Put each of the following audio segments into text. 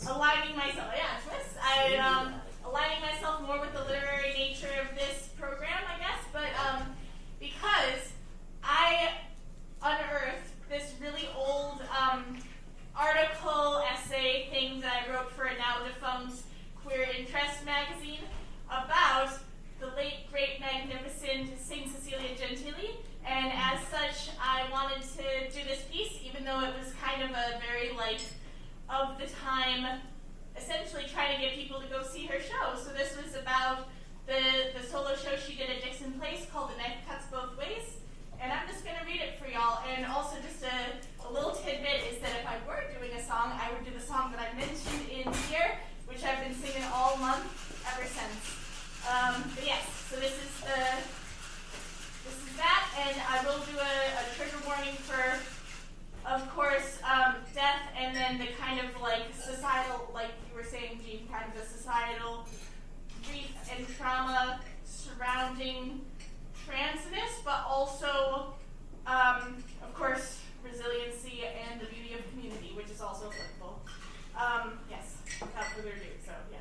aligning myself, aligning myself more with the literary nature of this program, I guess, but because I unearthed this really old article, essay thing that I wrote for a now defunct Queer Interest magazine about the late, great, magnificent Cecilia Gentili, and as such, I wanted to do this piece, even though it was kind of a very, of the time, essentially trying to get people to go see her show. So this was about the solo show she did at Dixon Place called The Knife Cuts Both Ways, and I'm just going to read it for y'all. And also just a little tidbit is that if I were doing a song, I would do the song that I mentioned in here, which I've been singing all month ever since. But yes, so this is that, and I will do a trigger warning for, of course, death, and then the kind of societal, like you were saying, Jeanne, kind of the societal grief and trauma surrounding transness, but also, of course, resiliency and the beauty of community, which is also applicable. Yes, without further ado, so yeah.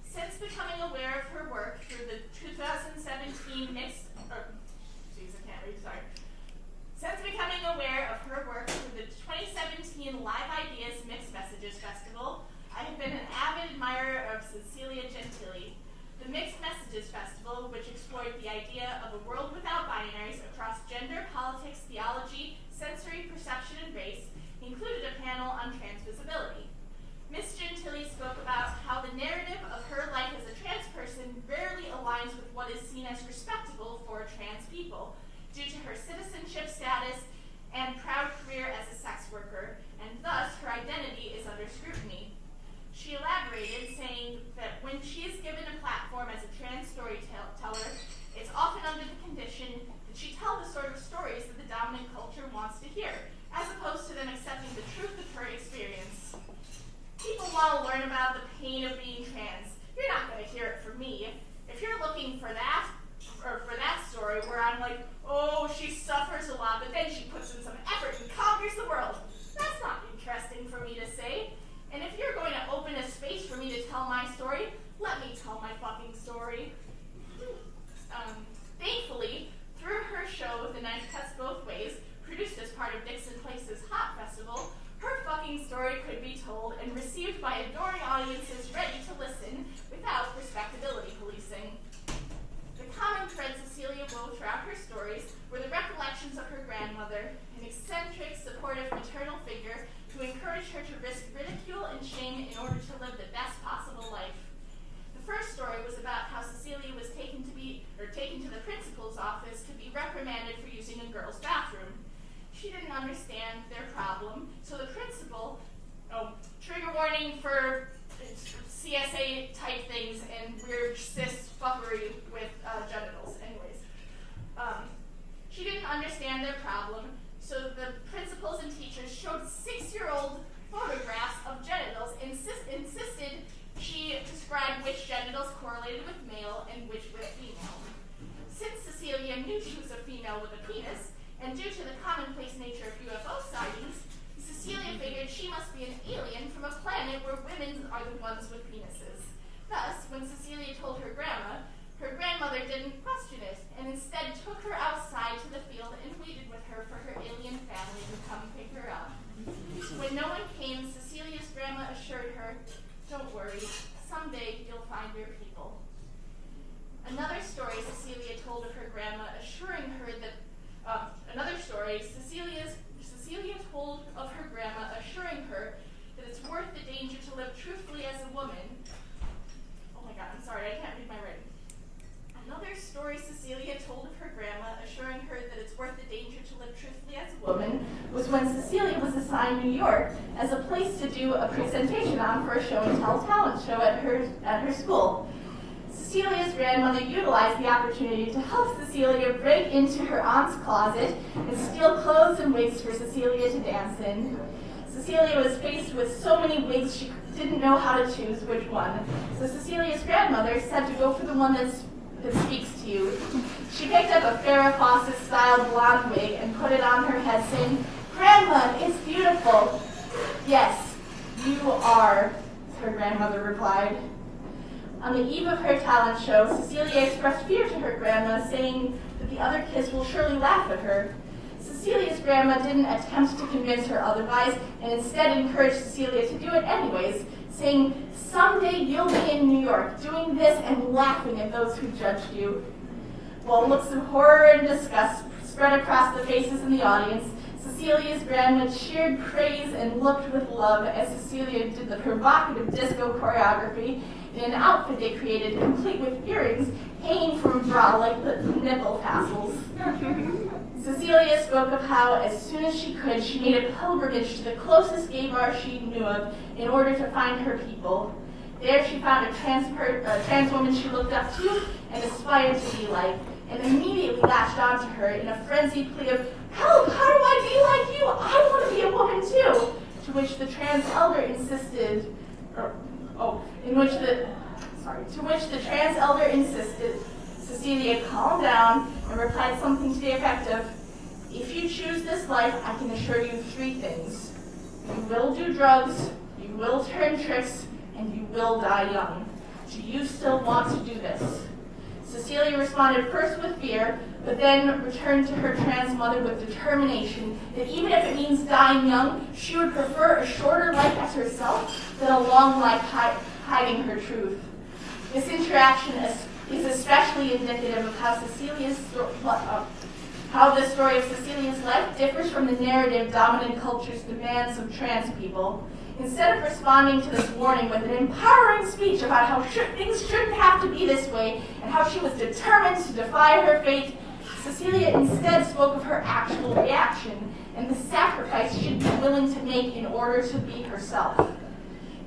Since becoming aware of her work through the 2017 Since becoming aware of her work through the 2017 Live Ideas Mixed Messages Festival, I have been an avid admirer of Cecilia Gentili. The Mixed Messages Festival, which explored the idea of a world without binaries across gender, politics, theology, sensory perception, and race, included a panel on transvisibility. Ms. Gentili spoke about how the narrative of her life as a trans person rarely aligns with what is seen as respectable for trans people, due to her citizenship status and proud career as a sex worker, and thus her identity is under scrutiny. She elaborated, saying that when she is given a platform as a trans storyteller, it's often under the condition that she tell the sort of stories that the dominant culture wants to hear, as opposed to them accepting the truth of her experience. People want to learn about the pain of being trans. You're not going to hear it from me. If you're looking for that, or for that story where I'm like, oh, she suffers a lot, but then she puts in some effort and conquers the world, that's not interesting for me to say. And if you're going to open a space for me to tell my story, let me tell my fucking story. Thankfully, through her show, The Knife Cuts Both Ways, produced as part of Dixon Place's Hot Festival, her fucking story could be told and received by adoring audiences ready to listen without respectability policing. The common thread Cecilia wove throughout her stories were the recollections of her grandmother, an eccentric, supportive maternal figure who encouraged her to risk ridicule and shame in order to live the best possible life. The first story was about how Cecilia was taken to the principal's office to be reprimanded for using a girl's bathroom. She didn't understand their problem, so the principal, trigger warning for CSA type things and weird cis fuckery with genitals. Anyways, she didn't understand their problem, so the principals and teachers showed 6-year-old photographs of genitals and insisted she describe which genitals correlated with male and which with female. Since Cecilia knew she was a female with a penis, and due to the commonplace nature of UFO sightings, Cecilia figured she must be an alien from a planet where women are the ones with penises. Thus, when Cecilia told her grandma, her grandmother didn't question it, and instead took her outside to the field and pleaded with her for her alien family to come pick her up. When no one came, Cecilia's grandma assured her, "Don't worry, someday you'll find your people." Another story Cecilia told of her grandma assuring her that Cecilia told of her grandma assuring her that it's worth the danger to live truthfully as a woman. Oh my god, I'm sorry, I can't read my writing. Another story Cecilia told of her grandma assuring her that it's worth the danger to live truthfully as a woman was when Cecilia was assigned New York as a place to do a presentation on for a show and tell talent show at her school. Cecilia's grandmother utilized the opportunity to help Cecilia break into her aunt's closet and steal clothes and wigs for Cecilia to dance in. Cecilia was faced with so many wigs she didn't know how to choose which one. So Cecilia's grandmother said to go for the one that speaks to you. She picked up a Farrah Fawcett-style blonde wig and put it on her head, saying, "Grandma, it's beautiful." Yes, You are, her grandmother replied. On the eve of her talent show, Cecilia expressed fear to her grandma, saying that the other kids will surely laugh at her. Cecilia's grandma didn't attempt to convince her otherwise, and instead encouraged Cecilia to do it anyways, saying, "Someday you'll be in New York, doing this and laughing at those who judged you." While looks of horror and disgust spread across the faces in the audience, Cecilia's grandma cheered praise and looked with love as Cecilia did the provocative disco choreography in an outfit they created, complete with earrings hanging from a bra like the nipple tassels. Cecilia spoke of how, as soon as she could, she made a pilgrimage to the closest gay bar she knew of in order to find her people. There she found a trans woman she looked up to and aspired to be like, and immediately latched onto her in a frenzied plea of, "Help, how do I be like you? I want to be a woman too!" To which the trans elder insisted, Cecilia calmed down and replied something to the effect of, "If you choose this life, I can assure you 3 things. You will do drugs, you will turn tricks, and you will die young. Do you still want to do this?" Cecilia responded first with fear, but then returned to her trans mother with determination that even if it means dying young, she would prefer a shorter life as herself than a long life hiding her truth. This interaction is especially indicative of how the story of Cecilia's life differs from the narrative dominant culture's demands of trans people. Instead of responding to this warning with an empowering speech about how things shouldn't have to be this way and how she was determined to defy her fate, Cecilia instead spoke of her actual reaction and the sacrifice she'd be willing to make in order to be herself.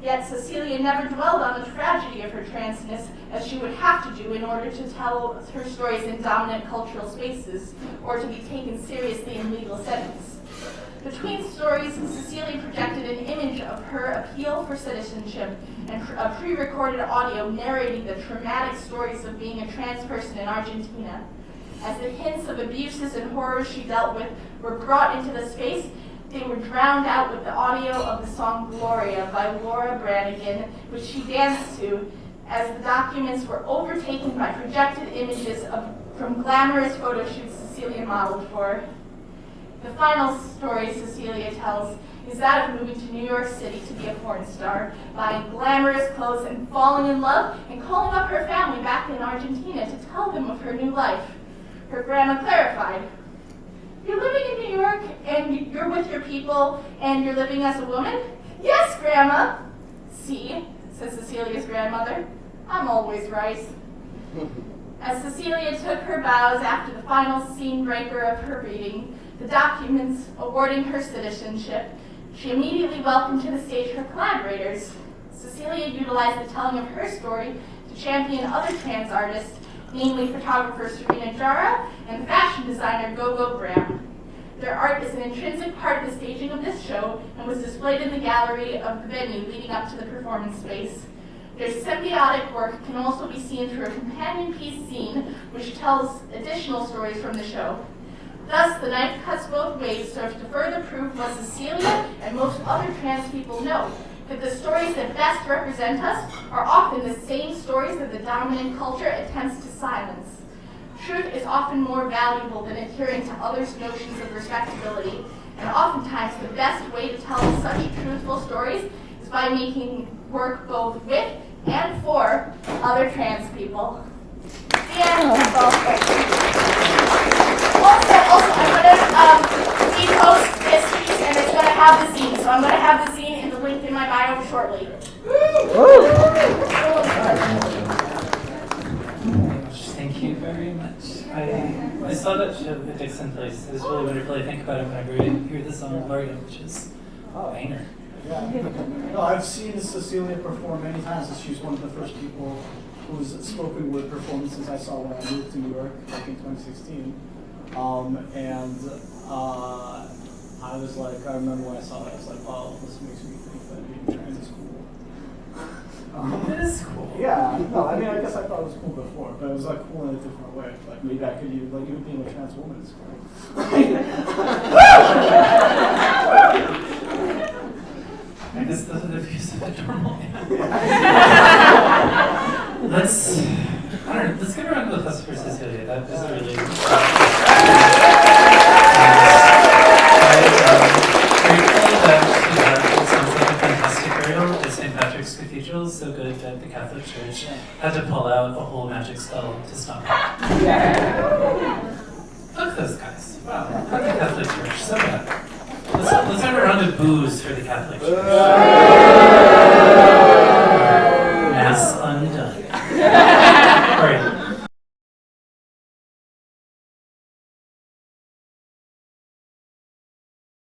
Yet Cecilia never dwelled on the tragedy of her transness as she would have to do in order to tell her stories in dominant cultural spaces or to be taken seriously in legal settings. Between stories, Cecilia projected an image of her appeal for citizenship and a pre-recorded audio narrating the traumatic stories of being a trans person in Argentina. As the hints of abuses and horrors she dealt with were brought into the space, they were drowned out with the audio of the song Gloria by Laura Branigan, which she danced to, as the documents were overtaken by projected images from glamorous photo shoots Cecilia modeled for. The final story Cecilia tells is that of moving to New York City to be a porn star, buying glamorous clothes and falling in love, and calling up her family back in Argentina to tell them of her new life. Her grandma clarified, "You're living in New York, and you're with your people, and you're living as a woman?" "Yes, Grandma." "See," says Cecilia's grandmother, "I'm always right." As Cecilia took her bows after the final scene breaker of her reading, the documents awarding her citizenship, she immediately welcomed to the stage her collaborators. Cecilia utilized the telling of her story to champion other trans artists, namely photographer Serena Jara and fashion designer Gogo Bram. Their art is an intrinsic part of the staging of this show and was displayed in the gallery of the venue leading up to the performance space. Their symbiotic work can also be seen through a companion piece scene which tells additional stories from the show. Thus, The Knife Cuts Both Ways serves to further prove what Cecilia and most other trans people know, that the stories that best represent us are often the same stories that the dominant culture attempts to silence. Truth is often more valuable than adhering to others' notions of respectability, and oftentimes the best way to tell such truthful stories is by making work both with and for other trans people. The end. Also, I'm going to repost this piece, and it's going to have the zine. So I'm going to have the zine in the link in my bio shortly. Thank you very much. I saw that show at Dixon Place. It was really wonderful. I think about it whenever I hear the song Gloria, which is a banger. Yeah. No, I've seen Cecilia perform many times. She's one of the first people whose spoken word performances I saw when I moved to New York back in 2016. I was like, I remember when I saw that, I was like, wow, this makes me think that being trans is cool. It is cool. Yeah, no, I mean, I guess I thought it was cool before, but it was like cool in a different way. Like maybe I could even, like even being a trans woman is cool. I guess those are the normal. Let's give a round of applause for Cecilia. That was a really I'm grateful that it sounds like a fantastic burial at St. Patrick's Cathedral, so good that the Catholic Church had to pull out a whole magic spell to stop it. Look at those guys. Wow. Look at the Catholic Church. So bad. Let's have a round of boos for the Catholic Church.